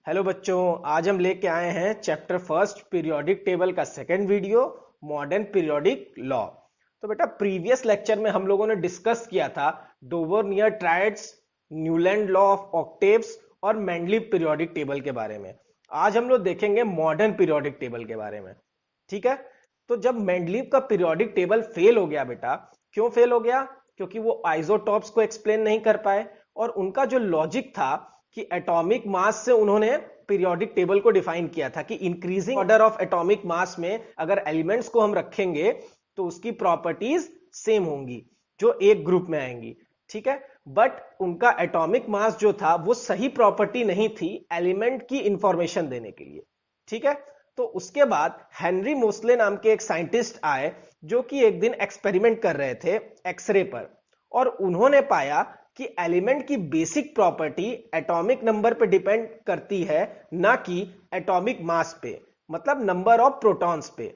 Hello बच्चों, आज हम लेके आए हैं चैप्टर फर्स्ट पीरियोडिक टेबल का second video, modern periodic law. तो बेटा प्रीवियस लेक्चर में हम लोगों ने डिस्कस किया था Dobereiner triads, Newlands law of octaves और मेंडलीव पीरियोडिक टेबल के बारे में। आज हम लोग देखेंगे मॉडर्न पीरियोडिक टेबल के बारे में। ठीक है, तो जब मेंडलीव का पीरियोडिक टेबल फेल हो गया बेटा, क्यों फेल हो गया? क्योंकि वो आइसोटॉप्स को एक्सप्लेन नहीं कर पाए और उनका जो लॉजिक था कि एटॉमिक मास से उन्होंने पीरियोडिक टेबल को डिफाइन किया था कि increasing order of atomic mass में अगर एलिमेंट्स को हम रखेंगे तो उसकी प्रॉपर्टीज सेम होंगी जो एक ग्रुप में आएंगी। ठीक है, बट उनका एटॉमिक मास जो था वो सही प्रॉपर्टी नहीं थी एलिमेंट की इंफॉर्मेशन देने के लिए। ठीक है, तो उसके बाद हेनरी मोसले नाम के एक साइंटिस्ट आए जो कि एक दिन एक्सपेरिमेंट कर रहे थे एक्सरे पर, और उन्होंने पाया कि एलिमेंट की बेसिक प्रॉपर्टी एटॉमिक नंबर पे डिपेंड करती है, ना कि एटॉमिक मास पे, मतलब नंबर ऑफ प्रोटॉन्स पे।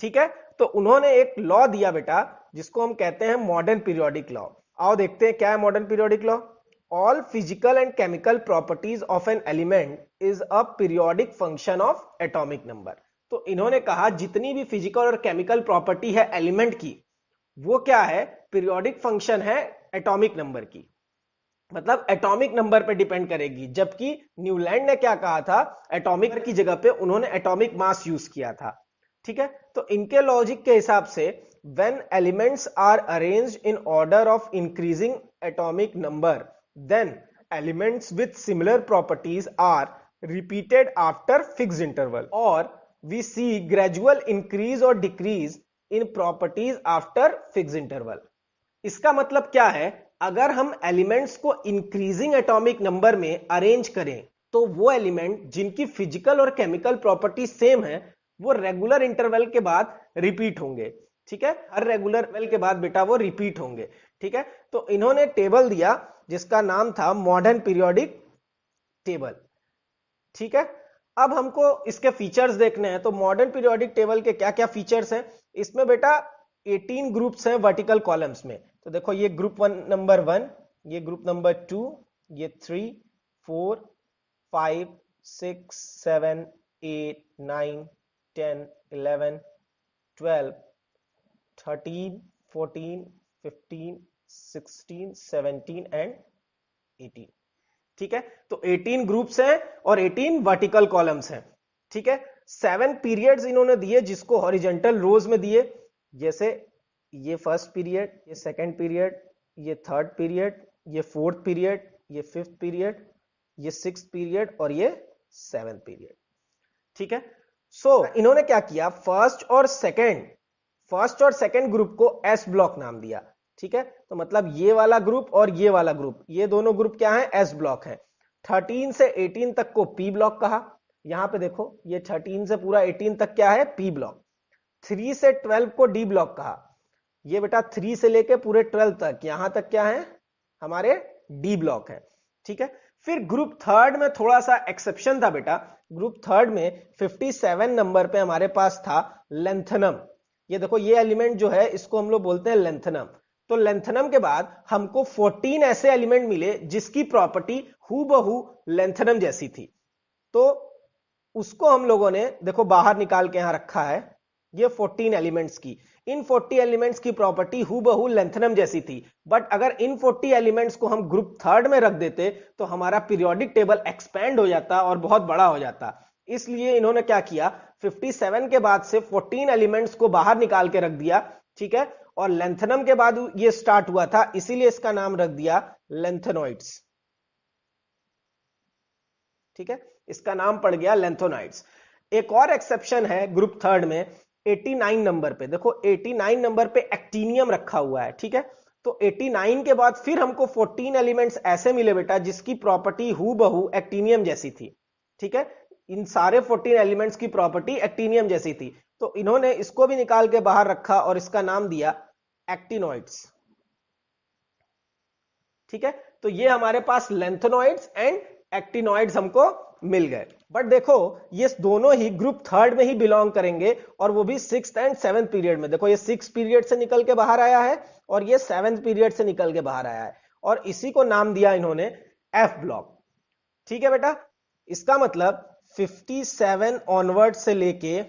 ठीक है, तो उन्होंने एक लॉ दिया बेटा जिसको हम कहते हैं मॉडर्न पीरियोडिक लॉ। आओ देखते हैं क्या है modern periodic law. All physical and chemical properties of an element is a periodic function of atomic number. तो इन्होंने कहा जितनी भी फिजिकल और केमिकल प्रॉपर्टी है एलिमेंट की, वो क्या है? पीरियोडिक फंक्शन है एटॉमिक नंबर की, मतलब एटॉमिक नंबर पे डिपेंड करेगी। जबकि न्यूलैंड ने क्या कहा था? एटॉमिक की जगह पे उन्होंने एटॉमिक मास यूज किया था। ठीक है, तो इनके लॉजिक के हिसाब से when elements are arranged in order of increasing atomic number, then elements with similar properties are repeated after fixed interval, और वी सी ग्रेजुअल इंक्रीज और decrease in properties after fixed interval. इसका मतलब क्या है? अगर हम एलिमेंट्स को increasing atomic number में अरेंज करें तो वो एलिमेंट जिनकी फिजिकल और केमिकल प्रॉपर्टी सेम है वो रेगुलर इंटरवल के बाद रिपीट होंगे। ठीक है, हर रेगुलर इंटरवल के बाद बेटा वो रिपीट होंगे। ठीक है, तो इन्होंने टेबल दिया जिसका नाम था मॉडर्न पीरियोडिक टेबल। ठीक है, अब हमको इसके फीचर्स देखने हैं। तो मॉडर्न पीरियोडिक टेबल के क्या क्या फीचर्स हैं? इसमें बेटा 18 ग्रुप्स हैं वर्टिकल कॉलम्स में। तो देखो ये ग्रुप नंबर 1, ये ग्रुप नंबर 2, ये 3, 4, 5, 6, 7, 8, 9, 10, 11, 12, 13, 14, 15, 16, 17 एंड 18। ठीक है, तो 18 ग्रुप्स हैं और 18 वर्टिकल कॉलम्स हैं। ठीक है, 7 पीरियड्स इन्होंने दिए जिसको हॉरिजॉन्टल रोज में दिए, जैसे ये फर्स्ट पीरियड, ये सेकंड पीरियड, ये थर्ड पीरियड, ये फोर्थ पीरियड, ये फिफ्थ पीरियड, ये सिक्स्थ पीरियड और ये सेवेंथ पीरियड। ठीक है, सो इन्होंने क्या किया? फर्स्ट और सेकंड ग्रुप को एस ब्लॉक नाम दिया। ठीक है, तो मतलब ये वाला ग्रुप और ये वाला ग्रुप, ये दोनों ग्रुप क्या है? एस ब्लॉक है। 13 से 18 तक को पी ब्लॉक कहा। यहां पे देखो ये 13 से पूरा 18 तक क्या है? P block. 3 से 12 को डी ब्लॉक कहा। ये बेटा 3 से लेके पूरे 12 तक, यहां तक क्या है? हमारे डी ब्लॉक है। ठीक है, फिर ग्रुप थर्ड में थोड़ा सा एक्सेप्शन था बेटा। ग्रुप थर्ड में 57 नंबर पे हमारे पास था लेंथनम। ये देखो ये एलिमेंट जो है इसको हम लोग बोलते हैं लेंथनम। तो लेंथनम के बाद हमको 14 ऐसे एलिमेंट मिले जिसकी प्रॉपर्टी हूबहू लेंथनम जैसी थी। तो उसको हम लोगों ने देखो बाहर निकाल के यहां रखा है, ये 14 एलिमेंट्स की। इन 40 एलिमेंट्स की प्रॉपर्टी हूबहू लेंथनम जैसी थी, बट अगर इन 40 एलिमेंट्स को हम ग्रुप थर्ड में रख देते तो हमारा पीरियोडिक टेबल एक्सपैंड हो जाता और बहुत बड़ा हो जाता। इसलिए इन्होंने क्या किया? 57 के बाद से 14 एलिमेंट्स को बाहर निकाल के रख दिया। ठीक है, और लेंथनम के बाद ये स्टार्ट हुआ था, इसीलिए इसका नाम रख दिया लेंथेनॉइड्स। ठीक है, इसका नाम पड़ गया लेंथेनॉइड्स। एक और एक्सेप्शन है ग्रुप थर्ड में 89 नंबर पे। देखो 89 नंबर पे एक्टिनियम रखा हुआ है। ठीक है, तो 89 के बाद फिर हमको 14 एलिमेंट्स ऐसे मिले बेटा जिसकी प्रॉपर्टी हूबहू एक्टिनियम जैसी थी। ठीक है, इन सारे 14 एलिमेंट्स की प्रॉपर्टी एक्टिनियम जैसी थी, तो इन्होंने इसको भी निकाल के बाहर रखा और इसका नाम दिया एक्टिनॉइड्स। ठीक है, तो ये हमारे पास लेंथेनॉइड्स एंड एक्टिनॉइड्स हमको मिल गए। बट देखो ये दोनों ही ग्रुप थर्ड में ही बिलोंग करेंगे, और वो भी 6th एंड 7th पीरियड में। देखो ये 6th पीरियड से निकल के बाहर आया है और ये 7th पीरियड से निकल के बाहर आया है, और इसी को नाम दिया इन्होंने एफ ब्लॉक। ठीक है बेटा, इसका मतलब 57 ऑनवर्ड से लेके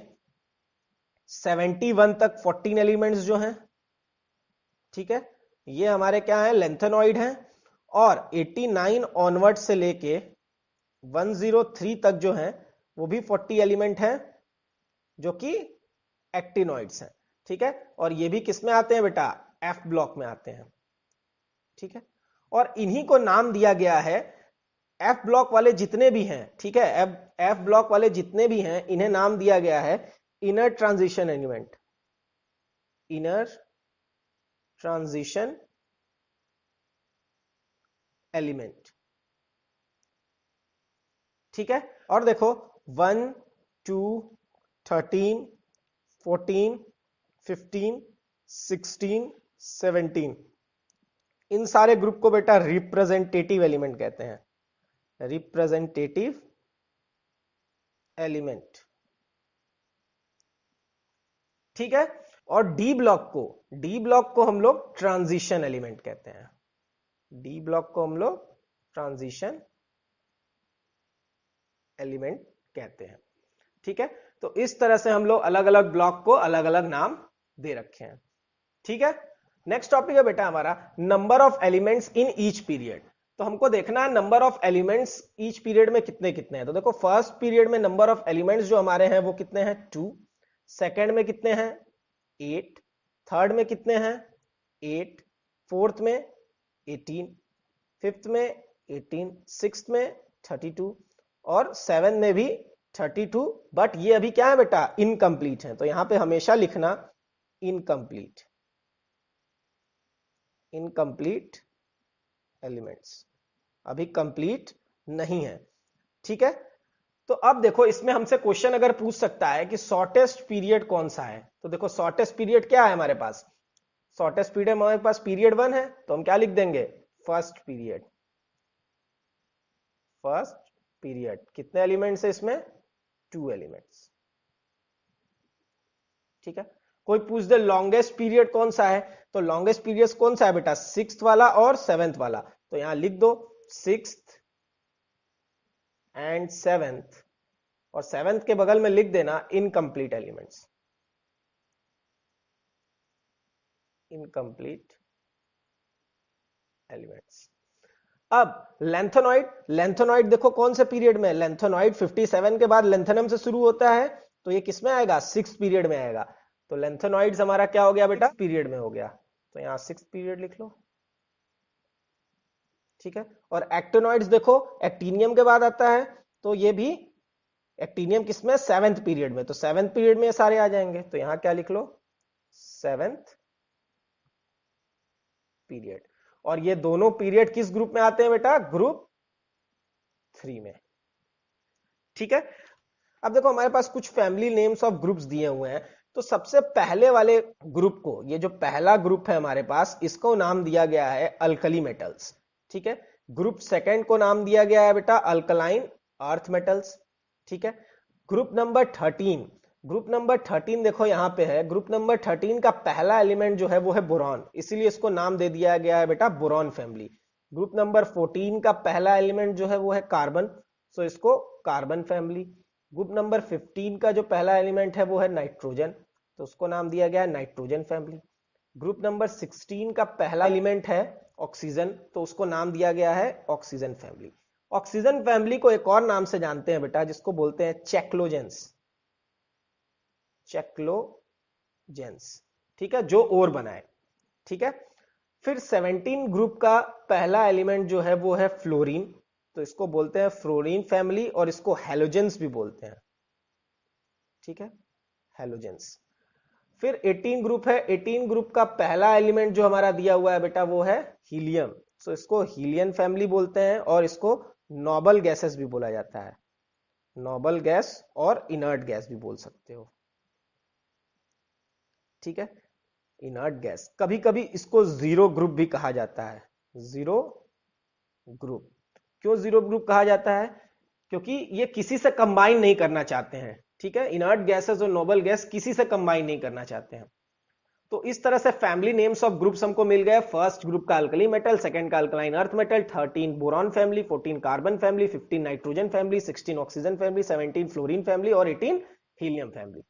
71 तक 14 एलिमेंट्स जो हैं, ठीक है, ये हमारे क्या है, लेंथेनॉइड हैं। और 89 ऑनवर्ड से लेके 103 तक जो है वो भी 40 एलिमेंट हैं जो कि एक्टिनॉइड्स हैं, ठीक है। और ये भी किस में आते हैं बेटा, एफ ब्लॉक में आते हैं, ठीक है। और इन्हीं को नाम दिया गया है, एफ ब्लॉक वाले जितने भी हैं, ठीक है, एफ ब्लॉक वाले जितने भी हैं इन्हें नाम दिया गया है inner transition element, inner transition element, ठीक है। और देखो 1 2 13 14 15 16 17 इन सारे ग्रुप को बेटा रिप्रेजेंटेटिव एलिमेंट कहते हैं, रिप्रेजेंटेटिव एलिमेंट, ठीक है। और डी ब्लॉक को हम लोग ट्रांजिशन एलिमेंट कहते हैं, डी ब्लॉक को हम लोग ट्रांजिशन एलिमेंट कहते हैं, ठीक है। तो इस तरह से हम लोग अलग अलग ब्लॉक को अलग अलग नाम दे रखे हैं, ठीक है। नेक्स्ट टॉपिक है बेटा हमारा number of elements in each period. तो हमको देखना है number of elements each period में कितने कितने हैं। तो देखो फर्स्ट पीरियड में नंबर ऑफ एलिमेंट्स जो हमारे हैं वो कितने हैं, 2। सेकेंड में कितने हैं, 8। थर्ड में कितने हैं, 8। फोर्थ में 18। फिफ्थ में 18। सिक्स्थ में 32 और 7 में भी 32। बट ये अभी क्या है बेटा, इनकम्प्लीट है, तो यहां पे हमेशा लिखना इनकम्प्लीट, इनकम्प्लीट एलिमेंट्स, अभी कंप्लीट नहीं है, ठीक है। तो अब देखो इसमें हमसे क्वेश्चन अगर पूछ सकता है कि शॉर्टेस्ट पीरियड कौन सा है, तो देखो शॉर्टेस्ट पीरियड क्या है हमारे पास, शॉर्टेस्ट पीरियड हमारे पास पीरियड 1 है, तो हम क्या लिख देंगे, फर्स्ट पीरियड। फर्स्ट पीरियड कितने एलिमेंट्स है इसमें, 2 एलिमेंट्स, ठीक है। कोई पूछ दे लॉन्गेस्ट पीरियड कौन सा है, तो लॉन्गेस्ट पीरियड कौन सा है बेटा, 6th वाला और 7th वाला, तो यहां लिख दो 6th एंड 7th, और 7th के बगल में लिख देना इनकम्प्लीट एलिमेंट्स, इनकम्प्लीट एलिमेंट्स। अब लेंथेनॉइड देखो कौन से पीरियड में, लेंथेनॉइड 57 के बाद लेंथेनम से शुरू होता है, तो ये किसमें आएगा, 6th पीरियड में आएगा। तो लेंथेनॉइड्स हमारा क्या हो गया बेटा, पीरियड में हो गया, तो यहां 6th पीरियड लिख लो, ठीक है। और एक्टिनॉइड्स देखो एक्टिनियम के बाद आता है, तो ये भी एक्टिनियम किसमें, 7th पीरियड में, तो 7th पीरियड में ये सारे आ जाएंगे, तो यहां क्या लिख लो, 7th पीरियड। और ये दोनों पीरियड किस ग्रुप में आते हैं बेटा, ग्रुप 3 में, ठीक है। अब देखो हमारे पास कुछ फैमिली नेम्स ऑफ ग्रुप्स दिए हुए हैं, तो सबसे पहले वाले ग्रुप को, ये जो पहला ग्रुप है हमारे पास, इसको नाम दिया गया है अल्कली मेटल्स, ठीक है। ग्रुप सेकंड को नाम दिया गया है बेटा अल्कलाइन अर्थ मेटल्स, ठीक है। ग्रुप नंबर 13 देखो यहां पे है, ग्रुप नंबर 13 का पहला एलिमेंट जो है वो है बोरॉन, इसीलिए इसको नाम दे दिया गया है बेटा बोरॉन फैमिली। ग्रुप नंबर 14 का पहला एलिमेंट जो है वो है कार्बन, सो इसको कार्बन फैमिली। ग्रुप नंबर 15 का जो पहला एलिमेंट है वो है नाइट्रोजन, तो उसको नाम दिया गया है नाइट्रोजन फैमिली। ग्रुप नंबर 16 का पहला एलिमेंट है ऑक्सीजन, तो उसको नाम दिया गया है ऑक्सीजन फैमिली। ऑक्सीजन फैमिली को एक और नाम से जानते हैं बेटा, जिसको बोलते हैं चेक्लोजेंस, चेक्लोजेंस, ठीक है, जो और बनाए, ठीक है। फिर 17 ग्रुप का पहला एलिमेंट जो है वो है फ्लोरीन, तो इसको बोलते हैं फ्लोरीन फैमिली, और इसको हैलोजेंस भी बोलते हैं, ठीक है, हैलोजेंस। फिर 18 ग्रुप है, 18 ग्रुप का पहला एलिमेंट जो हमारा दिया हुआ है बेटा वो है हीलियम, सो इसको हीलियन फैमिली बोलते हैं, और इसको नोबल गैसेस भी बोला जाता है, नोबल गैस और इनर्ट गैस भी बोल सकते हो, ठीक है, इनर्ट गैस। कभी कभी इसको जीरो ग्रुप भी कहा जाता है, जीरो ग्रुप। क्यों जीरो ग्रुप कहा जाता है, क्योंकि ये किसी से कंबाइन नहीं करना चाहते हैं, ठीक है, इनर्ट गैसेस और नोबल गैस किसी से कंबाइन नहीं करना चाहते हैं। तो इस तरह से फैमिली नेम्स ऑफ ग्रुप्स हमको मिल गए। फर्स्ट ग्रुप का अल्कली मेटल, सेकंड का alkaline earth metal, 13 boron family, 14 carbon family, 15 nitrogen family, 16 oxygen family, 17 fluorine family और 18 हीलियम फैमिली।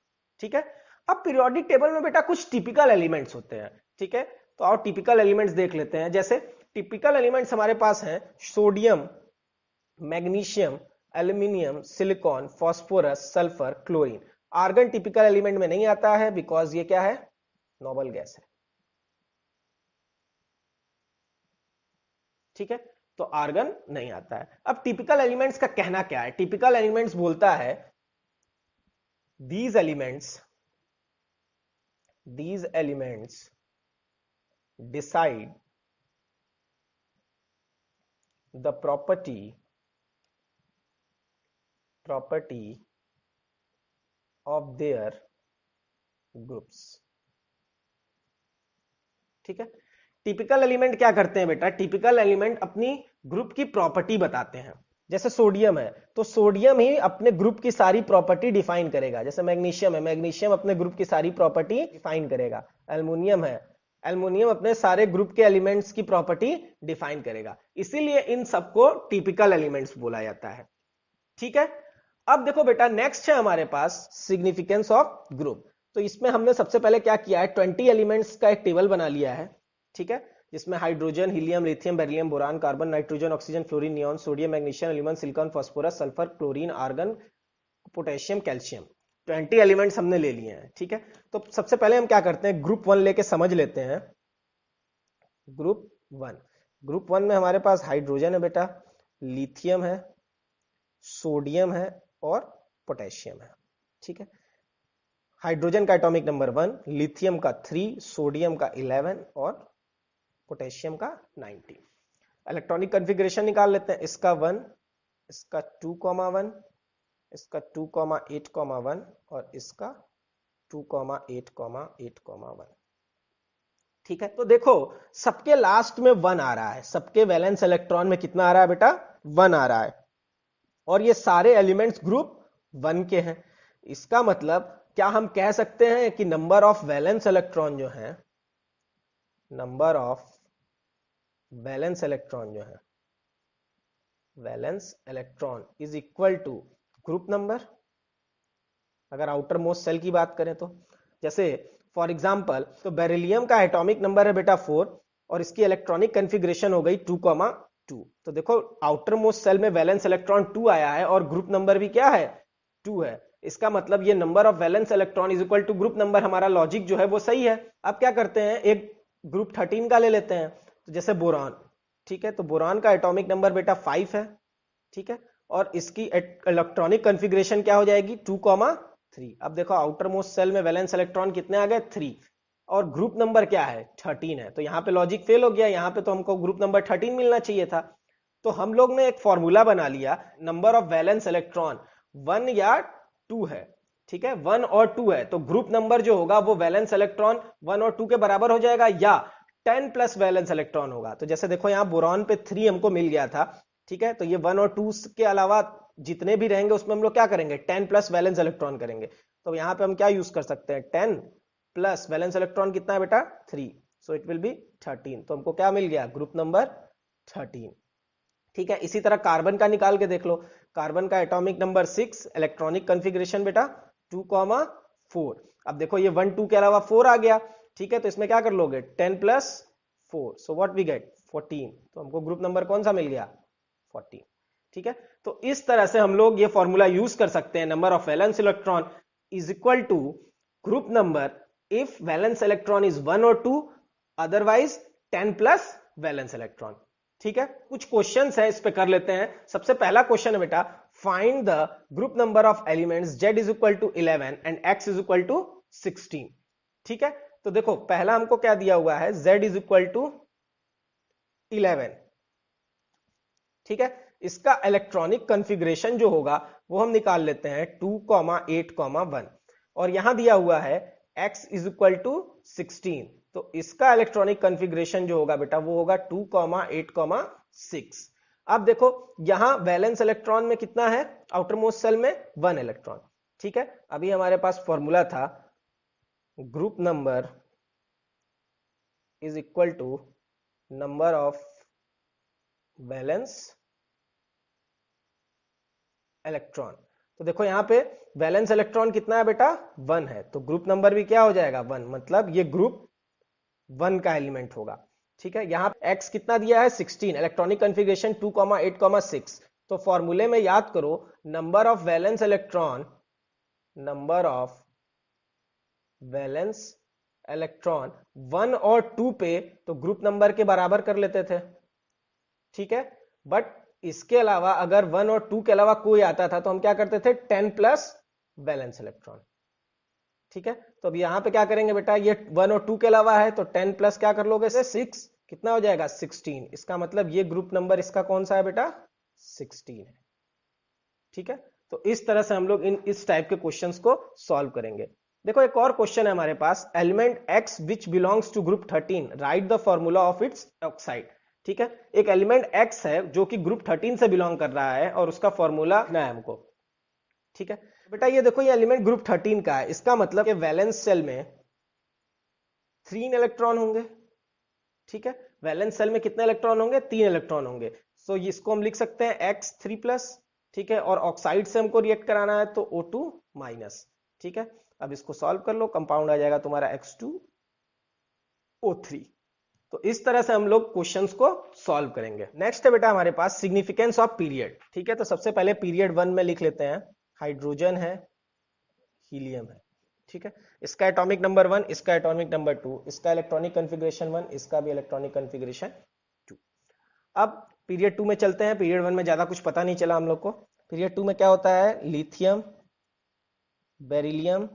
ठीक है, अब पीरियोडिक टेबल में बेटा कुछ टिपिकल एलिमेंट्स होते हैं। ठीक है, तो आओ टिपिकल एलिमेंट्स देख लेते हैं। जैसे टिपिकल एलिमेंट्स हमारे पास हैं sodium, magnesium, aluminium, silicon, phosphorus, sulphur, chlorine. Argon typical element में नहीं आता है बिकॉज ये क्या है, नोबल गैस है। ठीक है, तो आर्गन नहीं आता है। अब टिपिकल एलिमेंट्स का कहना क्या है, टिपिकल एलिमेंट्स बोलता है these elements decide the property of their groups। ठीक है, टिपिकल एलिमेंट क्या करते हैं बेटा, टिपिकल एलिमेंट अपनी ग्रुप की प्रॉपर्टी बताते हैं। जैसे सोडियम है तो सोडियम ही अपने ग्रुप की सारी प्रॉपर्टी डिफाइन करेगा। जैसे मैग्नीशियम है, मैग्नीशियम अपने ग्रुप की सारी प्रॉपर्टी डिफाइन करेगा। एल्युमिनियम है, एल्युमिनियम अपने सारे ग्रुप के एलिमेंट्स की प्रॉपर्टी डिफाइन करेगा। इसीलिए इन सबको टिपिकल एलिमेंट्स बोला जाता है। ठीक है, अब देखो बेटा नेक्स्ट है हमारे पास सिग्निफिकेंस ऑफ ग्रुप। तो इसमें हमने सबसे पहले क्या किया है, 20 एलिमेंट्स का एक टेबल बना लिया है। ठीक है, जिसमें hydrogen, helium, lithium, beryllium, boron, carbon, nitrogen, oxygen, fluorine, neon, sodium, magnesium, aluminium, silicon, phosphorus, sulphur, chlorine, argon, potassium, calcium. 20 elements हमने ले लिए हैं। ठीक है, तो सबसे पहले हम क्या करते हैं, ग्रुप 1 लेके समझ लेते हैं। ग्रुप 1 में हमारे पास हाइड्रोजन है बेटा, लिथियम है, सोडियम है और पोटेशियम है। ठीक है, हाइड्रोजन का एटॉमिक नंबर 1, लिथियम का 3, सोडियम का 11 और पोटेशियम का 19। इलेक्ट्रॉनिक कॉन्फ़िगरेशन निकाल लेते हैं। इसका 1, इसका 2,1, इसका 2,8,1 और इसका 2,8,8,1। ठीक है, तो देखो सबके लास्ट में 1 आ रहा है, सबके वैलेंस इलेक्ट्रॉन में कितना आ रहा है बेटा, 1 आ रहा है। और ये सारे एलिमेंट्स ग्रुप 1 के हैं। इसका मतलब क्या हम कह सकते हैं कि नंबर ऑफ वैलेंस इलेक्ट्रॉन जो है, नंबर ऑफ वैलेंस इलेक्ट्रॉन जो है, valence electron is equal to group number. अगर आउटर मोस्ट सेल की बात करें तो जैसे फॉर एग्जांपल तो बेरिलियम का एटॉमिक नंबर है बेटा 4 और इसकी इलेक्ट्रॉनिक कॉन्फ़िगरेशन हो गई 2,2। तो देखो आउटर मोस्ट सेल में वैलेंस इलेक्ट्रॉन 2 आया है और ग्रुप नंबर भी क्या है, 2 है। इसका मतलब ये number of valence electron is equal to group number. हमारा लॉजिक जो है वो सही है। अब क्या करते हैं, एक ग्रुप 13 का ले लेते हैं। तो जैसे बोरान, ठीक है, तो बोरान का एटॉमिक नंबर बेटा 5 है। ठीक है, और इसकी इलेक्ट्रॉनिक कॉन्फ़िगरेशन क्या हो जाएगी, 2,3। अब देखो आउटर मोस्ट सेल में वैलेंस इलेक्ट्रॉन कितने आ गए, 3 और ग्रुप नंबर क्या है, 13 है। तो यहां पे लॉजिक फेल हो गया, यहां पे तो हमको ग्रुप नंबर 13 मिलना चाहिए था। तो हम लोग ने एक फॉर्मूला बना लिया, नंबर ऑफ वैलेंस इलेक्ट्रॉन 1 या 2 है। ठीक है, 1 और 2 है तो ग्रुप नंबर जो होगा वो वैलेंस इलेक्ट्रॉन 1 और 2 के बराबर हो जाएगा या 10 प्लस वैलेंस इलेक्ट्रॉन होगा। तो जैसे देखो यहाँ बोरॉन पे 3 हमको मिल गया था। ठीक है, तो ये 1 और 2 के अलावा जितने भी रहेंगे उसमें हम लोग क्या करेंगे, 10 प्लस वैलेंस इलेक्ट्रॉन करेंगे। तो यहाँ पे हम क्या यूज कर सकते हैं, 10 प्लस वैलेंस इलेक्ट्रॉन कितना है बेटा, 3, सो इट विल बी 13। तो हमको क्या मिल गया, ग्रुप नंबर 13। ठीक है, इसी तरह कार्बन का निकाल के देख लो। कार्बन का एटॉमिक नंबर 6, इलेक्ट्रॉनिक कॉन्फ़िगरेशन बेटा 2,4। अब देखो ये 1 2 के अलावा 4 आ गया। ठीक है, तो इसमें क्या कर लोगे, 10 plus 4, so what we get 14। तो हमको ग्रुप नंबर कौन सा मिल गया, 14। ठीक है, तो इस तरह से हम लोग ये फॉर्मूला यूज कर सकते हैं, number of valence electron is equal to group number if valence electron is 1 और 2, अदरवाइज 10 प्लस वैलेंस इलेक्ट्रॉन। ठीक है, कुछ क्वेश्चंस है इस पे कर लेते हैं। सबसे पहला क्वेश्चन है बेटा, find the group number of elements z is equal to 11 and x is equal to 16। ठीक है, तो देखो पहला हमको क्या दिया हुआ है, z इज इक्वल टू 11। ठीक है, इसका इलेक्ट्रॉनिक कॉन्फ़िगरेशन जो होगा वो हम निकाल लेते हैं 2,8,1 और यहां दिया हुआ है x इज इक्वल टू 16। तो इसका इलेक्ट्रॉनिक कॉन्फ़िगरेशन जो होगा बेटा वो होगा 2,8,6। अब देखो यहां वैलेंस इलेक्ट्रॉन में कितना है, आउटर मोस्ट सेल में 1 इलेक्ट्रॉन। ठीक है, अभी हमारे पास फॉर्मूला था group number is equal to number of valence electron. तो देखो यहाँ पे वैलेंस इलेक्ट्रॉन कितना है बेटा, 1 है, तो ग्रुप नंबर भी क्या हो जाएगा 1, मतलब ये ग्रुप 1 का एलिमेंट होगा। ठीक है, यहाँ x कितना दिया है 16, इलेक्ट्रॉनिक कॉन्फ़िगरेशन 2,8,6। तो फॉर्मूले में याद करो number of valence electron, number of valence electron 1 और 2 पे तो ग्रुप नंबर के बराबर कर लेते थे। ठीक है, बट इसके अलावा अगर 1 और 2 के अलावा कोई आता था तो हम क्या करते थे 10 प्लस वैलेंस इलेक्ट्रॉन। ठीक है, तो अब यहां पे क्या करेंगे बेटा, ये 1 और 2 के अलावा है तो 10 प्लस क्या कर लोगे 6, कितना हो जाएगा 16। इसका मतलब ये ग्रुप नंबर इसका कौन सा है बेटा 16 है। ठीक है, तो इस तरह से हम लोग इस टाइप के क्वेश्चंस को सॉल्व करेंगे। देखो एक और क्वेश्चन है हमारे पास, element x which belongs to group 13 write the formula of its oxide. ठीक है, एक एलिमेंट x है जो कि ग्रुप 13 से बिलोंग कर रहा है और उसका फॉर्मूला ना है हमको। ठीक है बेटा, ये देखो ये एलिमेंट ग्रुप 13 का है, इसका मतलब कि वैलेंस शेल में 3 इलेक्ट्रॉन होंगे। ठीक है, वैलेंस शेल में कितने इलेक्ट्रॉन होंगे 3 इलेक्ट्रॉन होंगे। सो इसको हम लिख सकते हैं x3+। ठीक है, और ऑक्साइड से हमको रिएक्ट कराना है तो O2-। ठीक है, अब इसको सॉल्व कर लो, कंपाउंड आ जाएगा तुम्हारा X2O3। तो इस तरह से हम लोग क्वेश्चंस को सॉल्व करेंगे। नेक्स्ट है बेटा हमारे पास सिग्निफिकेंस ऑफ पीरियड। ठीक है, तो सबसे पहले पीरियड 1 में लिख लेते हैं, हाइड्रोजन है, हीलियम है। ठीक है, इसका एटॉमिक नंबर 1, इसका एटॉमिक नंबर 2, इसका इलेक्ट्रॉनिक कॉन्फ़िगरेशन 1, इसका भी इलेक्ट्रॉनिक कॉन्फ़िगरेशन 2। अब पीरियड 2 में चलते हैं। पीरियड 1 में ज्यादा कुछ पता नहीं चला हम लोग को। पीरियड 2 में क्या होता है, lithium, beryllium,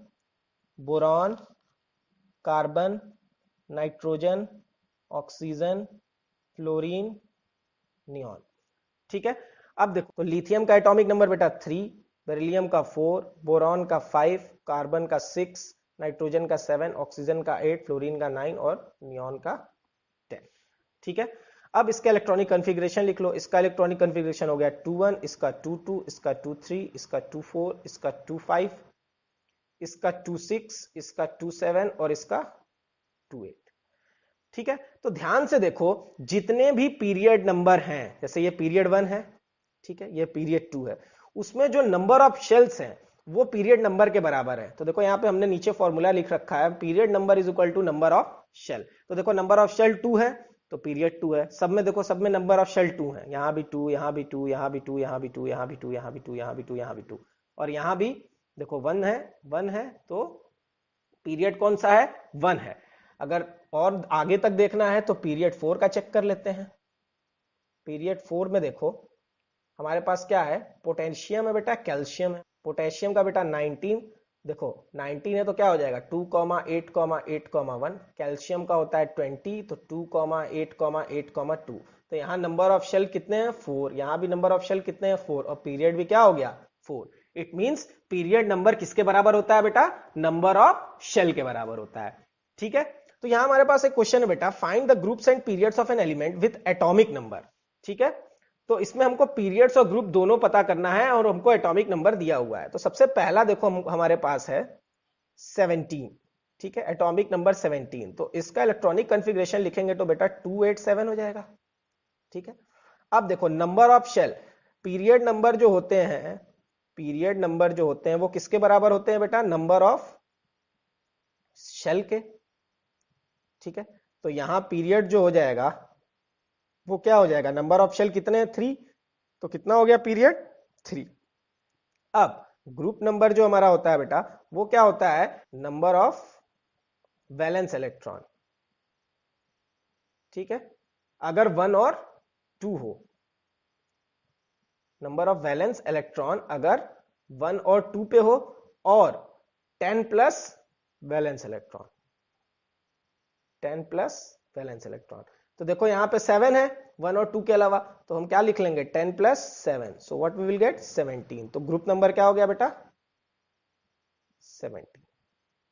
boron, carbon, nitrogen, oxygen, fluorine, neon. ठीक है, अब देखो तो लिथियम का एटॉमिक नंबर बेटा 3, बेरिलियम का 4, बोरॉन का 5, कार्बन का 6, नाइट्रोजन का 7, ऑक्सीजन का 8, फ्लोरीन का 9 और नियॉन का 10। ठीक है, अब इसका इलेक्ट्रॉनिक कॉन्फ़िगरेशन लिख लो। इसका इलेक्ट्रॉनिक कॉन्फ़िगरेशन हो गया 2-1, इसका 2-2, इसका 2-3, इसका 2-4, इसका 2-5, इसका 2-6, इसका 2-7 और इसका 2-8। ठीक है, तो ध्यान से देखो जितने भी पीरियड नंबर हैं, जैसे ये पीरियड 1 है, ठीक है, ये पीरियड 2 है, उसमें जो नंबर ऑफ शेल्स हैं वो पीरियड नंबर के बराबर है। तो देखो यहाँ पे हमने नीचे फॉर्मूला लिख रखा है, period number is equal to number of shell. तो देखो नंबर ऑफ शेल 2 है तो पीरियड 2 है। सब में देखो, सब में नंबर ऑफ शेल 2 है, यहाँ भी 2, यहाँ भी 2, यहाँ भी 2, यहाँ भी 2, यहाँ भी 2, यहाँ भी 2, यहाँ भी 2, यहाँ भी 2, और यहाँ भी देखो 1 है, 1 है, तो पीरियड कौन सा है 1 है। अगर और आगे तक देखना है तो पीरियड 4 का चेक कर लेते हैं। पीरियड 4 में देखो हमारे पास क्या है, पोटेशियम है बेटा, कैल्शियम है। पोटेशियम का बेटा 19, देखो 19 है तो क्या हो जाएगा 2,8,8,1। कैल्शियम का होता है 20, तो 2,8,8,2। तो यहाँ नंबर ऑफ शेल कितने हैं 4, यहाँ भी नंबर ऑफ शेल कितने हैं 4, और पीरियड भी क्या हो गया 4। इट मींस पीरियड नंबर किसके बराबर होता है बेटा, नंबर ऑफ शेल के बराबर होता है। ठीक है, तो यहां हमारे पास एक क्वेश्चन है बेटा, find the groups and periods of an element with atomic number. ठीक है, तो इसमें हमको पीरियड्स और ग्रुप दोनों पता करना है और हमको एटॉमिक नंबर दिया हुआ है। तो सबसे पहला देखो हमारे पास है 17। ठीक है, एटॉमिक नंबर 17, तो इसका इलेक्ट्रॉनिक कॉन्फ़िगरेशन लिखेंगे तो बेटा 287 हो जाएगा। ठीक है, अब देखो number of shell, period number जो होते हैं, पीरियड नंबर जो होते हैं वो किसके बराबर होते हैं बेटा, नंबर ऑफ शेल के। ठीक है, तो यहां पीरियड जो हो जाएगा वो क्या हो जाएगा, नंबर ऑफ शेल कितने हैं 3, तो कितना हो गया पीरियड 3। अब ग्रुप नंबर जो हमारा होता है बेटा वो क्या होता है, नंबर ऑफ वैलेंस इलेक्ट्रॉन। ठीक है, अगर 1 और 2 हो, नंबर ऑफ वैलेंस इलेक्ट्रॉन अगर 1 और 2 पे हो, और 10 plus valence electron, 10 plus valence electron. तो देखो यहां पे 7 है 1 और 2 के अलावा, तो हम क्या लिख लेंगे 10 plus 7, so what we will get 17। तो ग्रुप नंबर क्या हो गया बेटा 17।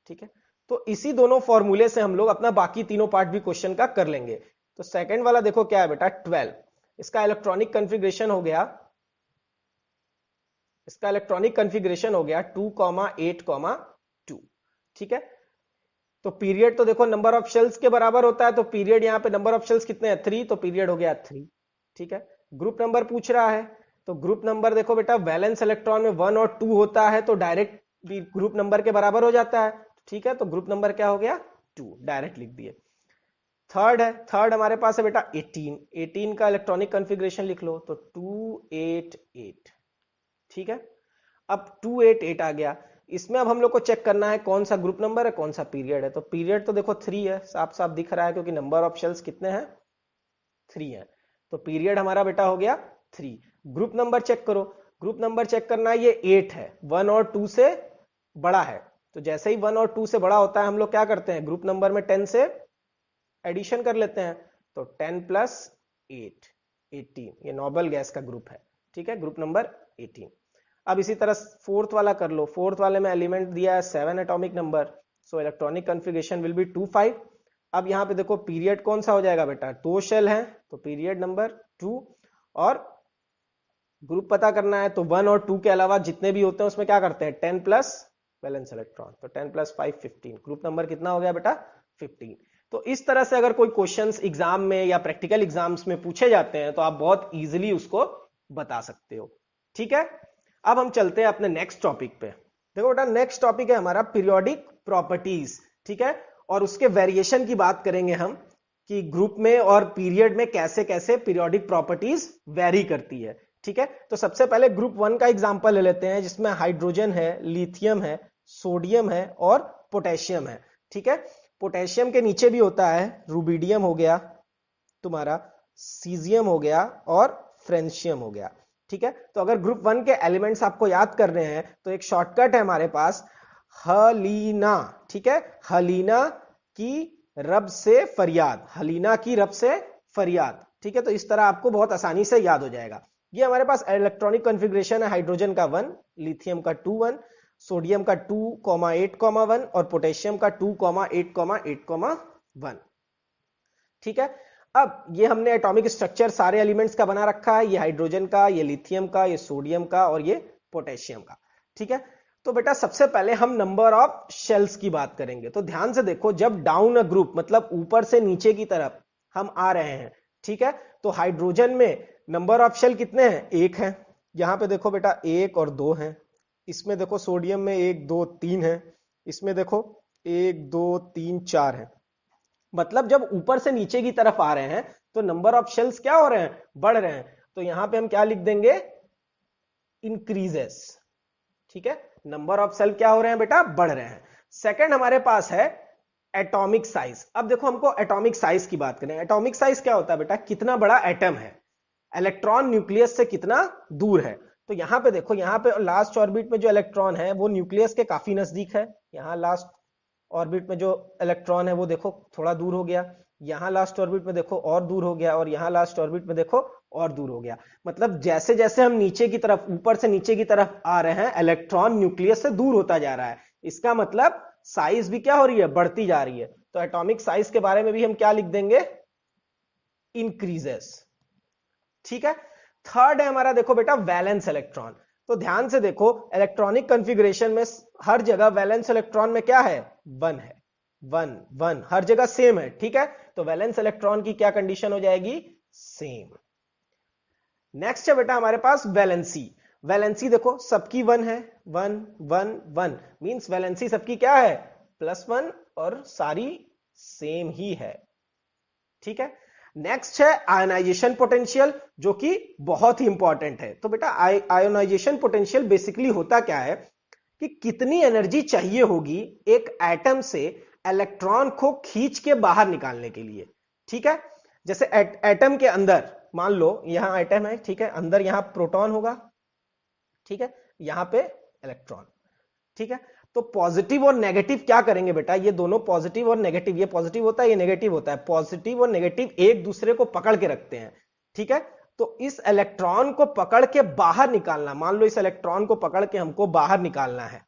ठीक है, तो इसी दोनों फॉर्मूले से हम लोग अपना बाकी तीनों पार्ट भी क्वेश्चन का कर लेंगे। तो सेकंड वाला देखो क्या है बेटा 12, इसका इलेक्ट्रॉनिक कॉन्फ़िगरेशन हो गया, इसका इलेक्ट्रॉनिक कॉन्फ़िगरेशन हो गया 2,8,2। ठीक है, तो पीरियड तो देखो नंबर ऑफ शेल्स के बराबर होता है, तो पीरियड यहाँ पे नंबर ऑफ शेल्स कितने हैं 3, तो पीरियड हो गया 3। ठीक है, ग्रुप नंबर पूछ रहा है, तो ग्रुप नंबर देखो बेटा वैलेंस इलेक्ट्रॉन में 1 और 2 होता है, तो डायरेक्ट ग्रुप नंबर के बराबर हो जाता है। ठीक है, तो ग्रुप नंबर क्या हो गया 2, डायरेक्ट लिख दिए। थर्ड है, थर्ड हमारे पास है बेटा 18 का इलेक्ट्रॉनिक कॉन्फ़िगरेशन लिख लो, तो 288। ठीक है, अब 288 आ गया, इसमें अब हम लोग को चेक करना है कौन सा ग्रुप नंबर है कौन सा पीरियड है। तो पीरियड तो देखो 3 है, साफ साफ दिख रहा है क्योंकि नंबर ऑफ शेल्स कितने हैं 3 है, तो पीरियड हमारा बेटा हो गया 3। ग्रुप नंबर चेक करो, ग्रुप नंबर चेक करना है, ये 8 है, 1 और 2 से बड़ा है, तो जैसे ही 1 और 2 से बड़ा होता है हम लोग क्या करते हैं ग्रुप नंबर में 10 से एडिशन कर लेते हैं, तो 10 प्लस 8 18, ये नोबल गैस का ग्रुप है। ठीक है, ग्रुप नंबर 18। अब इसी तरह फोर्थ वाला कर लो, फोर्थ वाले में एलिमेंट दिया है 7 atomic number, so electronic configuration will be 25। अब यहां पे देखो पीरियड कौन सा हो जाएगा बेटा, 2 शेल है तो पीरियड नंबर 2, और ग्रुप पता करना है तो 1 और 2 के अलावा जितने भी होते हैं उसमें क्या करते हैं 10 प्लस वैलेंस इलेक्ट्रॉन, तो 10 प्लस 5 15, ग्रुप नंबर कितना हो गया बेटा 15। तो इस तरह से अगर कोई क्वेश्चंस एग्जाम में या प्रैक्टिकल एग्जाम्स में पूछे जाते हैं तो आप बहुत इजीली उसको बता सकते हो। ठीक है, अब हम चलते हैं अपने नेक्स्ट टॉपिक पे। देखो बेटा नेक्स्ट टॉपिक है हमारा पीरियोडिक प्रॉपर्टीज। ठीक है, और उसके वेरिएशन की बात करेंगे हम कि ग्रुप में और पीरियड में कैसे कैसे पीरियोडिक प्रॉपर्टीज वेरी करती है। ठीक है, तो सबसे पहले ग्रुप 1 का एग्जांपल ले लेते हैं जिसमें हाइड्रोजन है, लिथियम है, सोडियम है और पोटेशियम है। ठीक है, पोटेशियम के नीचे भी होता है रुबिडियम हो गया तुम्हारा, सीजियम हो गया और फ्रेंशियम हो गया। ठीक है, तो अगर ग्रुप 1 के एलिमेंट्स आपको याद करने हैं तो एक शॉर्टकट है हमारे पास हलीना। ठीक है, हलीना की रब से फरियाद, हलीना की रब से फरियाद। ठीक है, तो इस तरह आपको बहुत आसानी से याद हो जाएगा। ये हमारे पास इलेक्ट्रॉनिक कॉन्फ़िगरेशन है, हाइड्रोजन का 1, लिथियम का 2 1, सोडियम का 2,8,1 और पोटेशियम का 2,8,8,1। ठीक है, अब ये हमने एटॉमिक स्ट्रक्चर सारे एलिमेंट्स का बना रखा है, ये हाइड्रोजन का, ये लिथियम का, ये सोडियम का और ये पोटेशियम का। ठीक है, तो बेटा सबसे पहले हम नंबर ऑफ शेल्स की बात करेंगे। तो ध्यान से देखो, जब डाउन अ ग्रुप मतलब ऊपर से नीचे की तरफ हम आ रहे हैं, ठीक है, तो हाइड्रोजन में नंबर ऑफ शेल कितने हैं 1 है, यहां पे देखो बेटा 1 और 2 है, इसमें देखो सोडियम में 1 2 3 है, इसमें देखो 1 2 3 4 है। मतलब जब ऊपर से नीचे की तरफ आ रहे हैं तो नंबर ऑफ शेल्स क्या हो रहे हैं बढ़ रहे हैं, तो यहां पे हम क्या लिख देंगे इंक्रीजेस। ठीक है, नंबर ऑफ सेल क्या हो रहे हैं बेटा बढ़ रहे हैं। सेकंड हमारे पास है एटॉमिक साइज। अब देखो हमको एटॉमिक साइज की बात करें, एटॉमिक साइज क्या होता है बेटा, कितना बड़ा एटम है, इलेक्ट्रॉन न्यूक्लियस से कितना दूर है। तो यहां पे देखो, यहां पे लास्ट ऑर्बिट में जो इलेक्ट्रॉन है वो न्यूक्लियस के काफी नजदीक है, यहां लास्ट ऑर्बिट में जो इलेक्ट्रॉन है वो देखो थोड़ा दूर हो गया, यहां लास्ट ऑर्बिट में देखो और दूर हो गया, और यहां लास्ट ऑर्बिट में देखो और दूर हो गया। मतलब जैसे जैसे हम नीचे की तरफ, ऊपर से नीचे की तरफ आ रहे हैं, इलेक्ट्रॉन न्यूक्लियस से दूर होता जा रहा है, इसका मतलब साइज भी क्या हो रही है बढ़ती जा रही है। तो एटॉमिक साइज के बारे में भी हम क्या लिख देंगे इंक्रीजेस। ठीक है, थर्ड है हमारा देखो बेटा वैलेंस इलेक्ट्रॉन। तो ध्यान से देखो, इलेक्ट्रॉनिक कॉन्फ़िगरेशन में हर जगह वैलेंस इलेक्ट्रॉन में क्या है 1 है, 1 1 हर जगह सेम है। ठीक है, तो वैलेंस इलेक्ट्रॉन की क्या कंडीशन हो जाएगी सेम। नेक्स्ट है बेटा हमारे पास वैलेंसी। वैलेंसी देखो सबकी 1 है, 1 1 1 मींस वैलेंसी सबकी क्या है +1 और सारी सेम ही है। ठीक है, नेक्स्ट है आयोनाइजेशन पोटेंशियल, जो कि बहुत ही इंपॉर्टेंट है। तो बेटा आयोनाइजेशन पोटेंशियल बेसिकली होता क्या है कि कितनी एनर्जी चाहिए होगी एक एटम से इलेक्ट्रॉन को खींच के बाहर निकालने के लिए। ठीक है, जैसे एटम के अंदर मान लो यहां एटम है, ठीक है, अंदर यहां प्रोटॉन होगा, ठीक है, यहां पे इलेक्ट्रॉन। ठीक है, तो पॉजिटिव और नेगेटिव क्या करेंगे बेटा, ये दोनों पॉजिटिव और नेगेटिव, ये पॉजिटिव होता है ये नेगेटिव होता है, पॉजिटिव और नेगेटिव एक दूसरे को पकड़ के रखते हैं। ठीक है, तो इस इलेक्ट्रॉन को पकड़ के बाहर निकालना, मान लो इस इलेक्ट्रॉन को पकड़ के हमको बाहर निकालना है,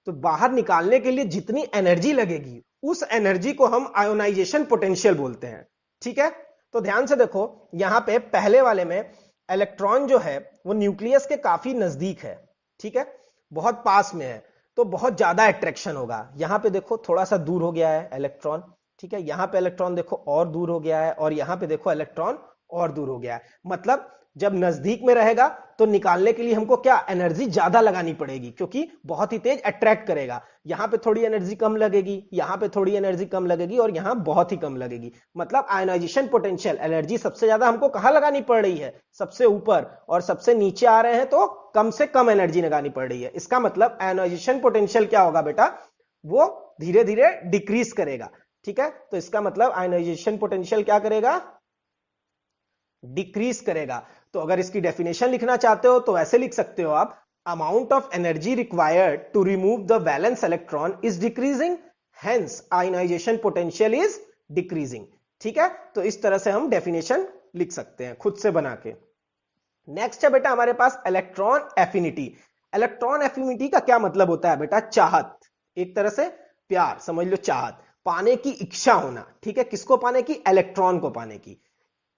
तो बाहर निकालने के लिए जितनी एनर्जी लगेगी उस एनर्जी को हम आयोनाइजेशन पोटेंशियल बोलते हैं। ठीक है, तो ध्यान से देखो, यहां पे पहले वाले में इलेक्ट्रॉन जो है वो न्यूक्लियस के काफी नजदीक है, ठीक है, बहुत पास में है, तो बहुत ज्यादा अट्रैक्शन होगा। यहां पे देखो थोड़ा सा दूर हो गया है इलेक्ट्रॉन, ठीक है, यहां पे इलेक्ट्रॉन देखो और दूर हो गया है, और यहां पे देखो इलेक्ट्रॉन और दूर हो गया है। मतलब जब नजदीक में रहेगा तो निकालने के लिए हमको क्या एनर्जी ज्यादा लगानी पड़ेगी, क्योंकि बहुत ही तेज अट्रैक्ट करेगा। यहां पे थोड़ी एनर्जी कम लगेगी, यहां पे थोड़ी एनर्जी कम लगेगी, और यहां बहुत ही कम लगेगी। मतलब आयनाइजेशन पोटेंशियल एनर्जी सबसे ज्यादा हमको कहां लगानी पड़ रही है, सबसे ऊपर, और सबसे नीचे आ रहे हैं तो कम से कम एनर्जी लगानी पड़ रही है। इसका मतलब आयनाइजेशन पोटेंशियल क्या होगा बेटा, वो धीरे धीरे डिक्रीज करेगा। ठीक है, तो इसका मतलब आयनाइजेशन पोटेंशियल क्या करेगा, डिक्रीज करेगा। तो अगर इसकी डेफिनेशन लिखना चाहते हो तो ऐसे लिख सकते हो आप, amount of energy required to remove the valence electron is decreasing, hence ionization potential is decreasing. ठीक है, तो इस तरह से हम डेफिनेशन लिख सकते हैं खुद से बना के। नेक्स्ट है बेटा हमारे पास इलेक्ट्रॉन एफिनिटी। इलेक्ट्रॉन एफिनिटी का क्या मतलब होता है बेटा, चाहत, एक तरह से प्यार समझ लो, चाहत, पाने की इच्छा होना। ठीक है, किसको पाने की, इलेक्ट्रॉन को पाने की।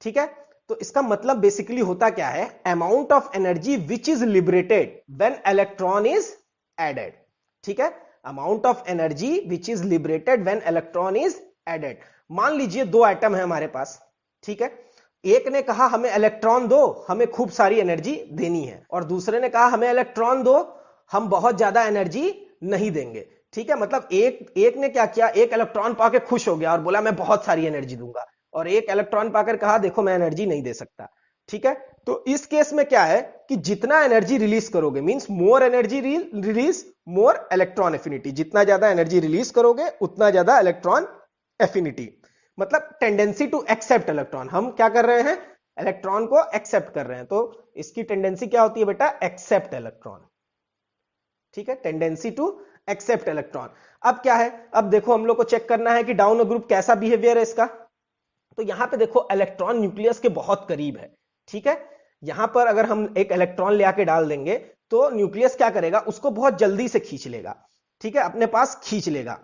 ठीक है, तो इसका मतलब बेसिकली होता क्या है, amount of energy which is liberated when electron is added. ठीक है, amount of energy which is liberated when electron is added. मान लीजिए दो एटम है हमारे पास, ठीक है, एक ने कहा हमें इलेक्ट्रॉन दो, हमें खूब सारी एनर्जी देनी है, और दूसरे ने कहा हमें इलेक्ट्रॉन दो, हम बहुत ज्यादा एनर्जी नहीं देंगे। ठीक है, मतलब एक ने क्या किया, एक इलेक्ट्रॉन पाके खुश हो गया और बोला मैं बहुत सारी एनर्जी दूंगा, और एक इलेक्ट्रॉन पाकर कहा देखो मैं एनर्जी नहीं दे सकता। ठीक है, तो इस केस में क्या है कि जितना एनर्जी रिलीज करोगे, means more energy release more electron affinity, जितना ज्यादा एनर्जी रिलीज करोगे उतना ज्यादा इलेक्ट्रॉन एफिनिटी, मतलब टेंडेंसी टू एक्सेप्ट इलेक्ट्रॉन। हम क्या कर रहे हैं, इलेक्ट्रॉन को एक्सेप्ट कर रहे हैं, तो इसकी टेंडेंसी क्या होती है बेटा, एक्सेप्ट इलेक्ट्रॉन। ठीक है, टेंडेंसी टू एक्सेप्ट इलेक्ट्रॉन। अब क्या है, अब देखो हम लोग को चेक करना है कि डाउन ग्रुप कैसा बिहेवियर है इसका। तो यहां पे देखो इलेक्ट्रॉन न्यूक्लियस के बहुत करीब है। ठीक है, यहां पर अगर हम एक इलेक्ट्रॉन ले आके डाल देंगे तो न्यूक्लियस क्या करेगा, उसको बहुत जल्दी से खींच लेगा। ठीक है, अपने पास खींच लेगा।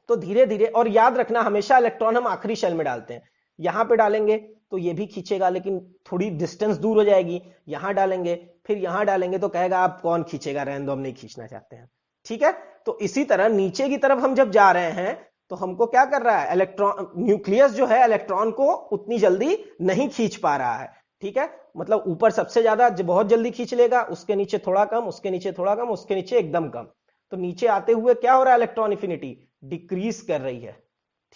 तो धीरे धीरे, और याद रखना हमेशा इलेक्ट्रॉन हम आखिरी शेल में डालते हैं। यहां पे डालेंगे तो ये भी खींचेगा, लेकिन थोड़ी डिस्टेंस दूर हो जाएगी। यहां डालेंगे, फिर यहां डालेंगे तो कहेगा आप कौन खींचेगा, रहने दो हम नहीं खींचना चाहते हैं। ठीक है, तो इसी तरह नीचे की तरफ हम जब जा रहे हैं तो हमको क्या कर रहा है, इलेक्ट्रॉन न्यूक्लियस जो है इलेक्ट्रॉन को उतनी जल्दी नहीं खींच पा रहा है। ठीक है, मतलब ऊपर सबसे ज्यादा बहुत जल्दी खींच लेगा, उसके नीचे थोड़ा कम, उसके नीचे थोड़ा कम, उसके नीचे एकदम कम। तो नीचे आते हुए क्या हो रहा है, इलेक्ट्रॉन एफिनिटी डिक्रीज कर रही है।